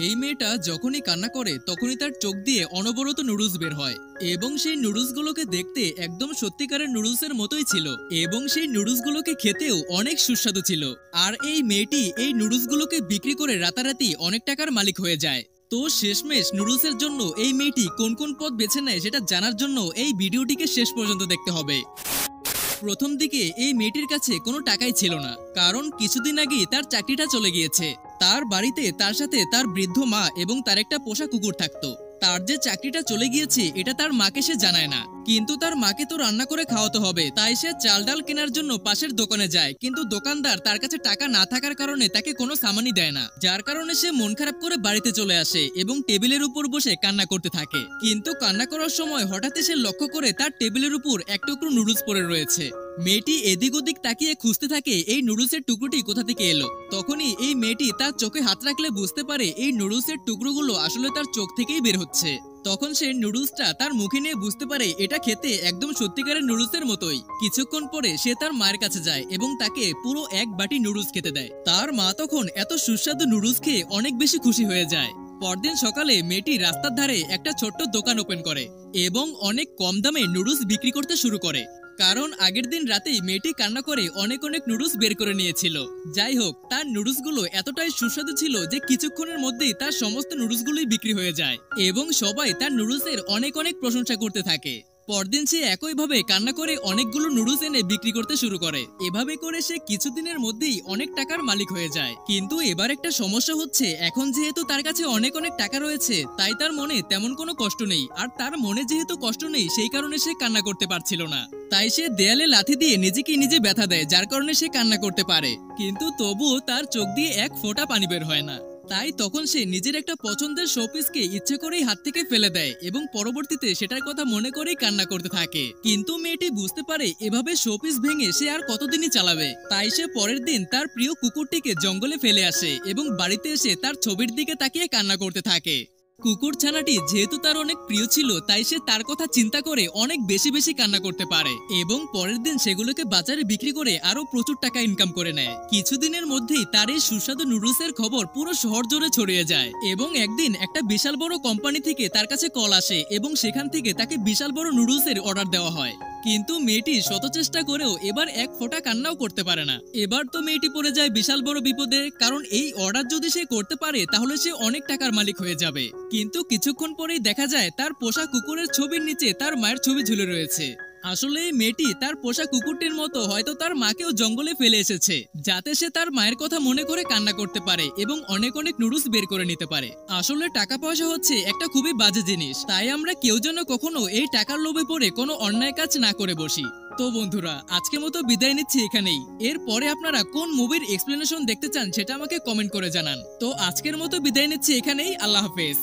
এই মেয়েটা যখনই কান্না করে তখনই তার চোখ দিয়ে অনবরত নুডলস বের হয় এবং সেই নুডলসগুলোকে দেখতে একদম সত্যিকারের নুডলসের মতোই ছিল এবং সেই নুডলসগুলোকে খেতেও অনেক সুস্বাদু ছিল। আর এই মেয়েটি এই নুডলসগুলোকে বিক্রি করে রাতারাতি অনেক টাকার মালিক হয়ে যায়। তো শেষমেশ নুডলসের জন্য এই মেয়েটি কোন কোন পথ বেছে নেয় সেটা জানার জন্য এই ভিডিওটিকে শেষ পর্যন্ত দেখতে হবে। প্রথম দিকে এই মেয়েটির কাছে কোনো টাকাই ছিল না, কারণ কিছুদিন আগেই তার চাকরিটা চলে গিয়েছে। তার বাড়িতে তার সাথে তার বৃদ্ধ মা এবং তার একটা পোষা কুকুর থাকতো। তার যে চাকরিটা চলে গিয়েছে এটা তার মাকে সে জানায় না, কিন্তু তার মাকে তো রান্না করে খাওয়াতে হবে, তাই সে চাল ডাল কেনার জন্য পাশের দোকানে যায়। কিন্তু দোকানদার তার কাছে টাকা না থাকার কারণে তাকে কোনো সামানই দেয় না, যার কারণে সে মন খারাপ করে বাড়িতে চলে আসে এবং টেবিলের উপর বসে কান্না করতে থাকে। কিন্তু কান্না করার সময় হঠাৎ সে লক্ষ্য করে তার টেবিলের উপর এক টুকরো নুডলস পড়ে রয়েছে। মেয়েটি এদিক ওদিক তাকিয়ে খুঁজতে থাকে এই নুডলসের টুকরোটি কোথা থেকে এলো। তখনই এই মেয়েটি তার চোখে হাত রাখলে বুঝতে পারে এই নুডলসের টুকরোগুলো আসলে তার চোখ থেকেই বের হচ্ছে। তখন সে নুডলসটা তার মুখে নিয়ে বুঝতে পারে এটা খেতে একদম সত্যিকারের নুডলসের মতোই। কিছুক্ষণ পরে সে তার মায়ের কাছে যায় এবং তাকে পুরো এক বাটি নুডলস খেতে দেয়। তার মা তখন এত সুস্বাদু নুডলস খেয়ে অনেক বেশি খুশি হয়ে যায়। পরদিন সকালে মেয়েটি রাস্তার ধারে একটা ছোট্ট দোকান ওপেন করে এবং অনেক কম দামে নুডলস বিক্রি করতে শুরু করে, কারণ আগের দিন রাতেই মেয়েটি কান্না করে অনেক নুডলস বের করে নিয়েছিল। যাই হোক, তার নুডলসগুলো এতটাই সুস্বাদু ছিল যে কিছুক্ষণের মধ্যেই তার সমস্ত নুডলসগুলোই বিক্রি হয়ে যায় এবং সবাই তার নুডলসের অনেক প্রশংসা করতে থাকে। পরদিন সে একইভাবে কান্না করে অনেকগুলো নুডলস এনে বিক্রি করতে শুরু করে। এভাবে করে সে কিছুদিনের মধ্যেই অনেক টাকার মালিক হয়ে যায়। কিন্তু এবার একটা সমস্যা হচ্ছে, এখন যেহেতু তার কাছে অনেক টাকা রয়েছে তাই তার মনে তেমন কোনো কষ্ট নেই। আর তার মনে যেহেতু কষ্ট নেই সেই কারণে সে কান্না করতে পারছিল না। তাই সে দেয়ালে লাথি দিয়ে নিজেকে নিজে ব্যথা দেয়, যার কারণে সে কান্না করতে পারে। কিন্তু তবুও তার চোখ দিয়ে এক ফোঁটা পানি বের হয় না। তাই তখন সে নিজের একটা পছন্দের শোপিসকে ইচ্ছে করেই হাত থেকে ফেলে দেয় এবং পরবর্তীতে সেটার কথা মনে করেই কান্না করতে থাকে। কিন্তু মেয়েটি বুঝতে পারে এভাবে শোপিস ভেঙে সে আর কতদিনই চালাবে। তাই সে পরের দিন তার প্রিয় কুকুরটিকে জঙ্গলে ফেলে আসে এবং বাড়িতে এসে তার ছবির দিকে তাকিয়ে কান্না করতে থাকে। কুকুর ছানাটি যেহেতু তার অনেক প্রিয় ছিল তাই সে তার কথা চিন্তা করে অনেক বেশি বেশি কান্না করতে পারে এবং পরের দিন সেগুলোকে বাজারে বিক্রি করে আরো প্রচুর টাকা ইনকাম করে নেয়। কিছুদিনের মধ্যেই তার এই সুস্বাদু নুডলসের খবর পুরো শহর জুড়ে ছড়িয়ে যায় এবং একদিন একটা বিশাল বড় কোম্পানি থেকে তার কাছে কল আসে এবং সেখান থেকে তাকে বিশাল বড় নুডলসের অর্ডার দেওয়া হয়। কিন্তু মেয়েটি শত চেষ্টা করেও এবার এক ফোঁটা কান্নাও করতে পারে না। এবার তো মেয়েটি পড়ে যায় বিশাল বড় বিপদে, কারণ এই অর্ডার যদি সে করতে পারে তাহলে সে অনেক টাকার মালিক হয়ে যাবে। কিন্তু কিছুক্ষণ পরেই দেখা যায় তার পোষা কুকুরের ছবির নিচে তার মায়ের ছবি ঝুলে রয়েছে। আসলে এই মেয়েটি তার পোষা কুকুরটির মতো হয়তো তার মাকেও জঙ্গলে ফেলে এসেছে, যাতে সে তার মায়ের কথা মনে করে কান্না করতে পারে এবং অনেক নুডলস বের করে নিতে পারে। আসলে টাকা পয়সা হচ্ছে একটা খুবই বাজে জিনিস, তাই আমরা কেউ যেন কখনো এই টাকার লোভে পড়ে কোনো অন্যায় কাজ না করে বসি। তো বন্ধুরা, আজকের মতো বিদায় নিচ্ছি এখানেই। এরপরে আপনারা কোন মুভির এক্সপ্লেনেশন দেখতে চান সেটা আমাকে কমেন্ট করে জানান। তো আজকের মতো বিদায় নিচ্ছি এখানেই। আল্লাহ হাফেজ।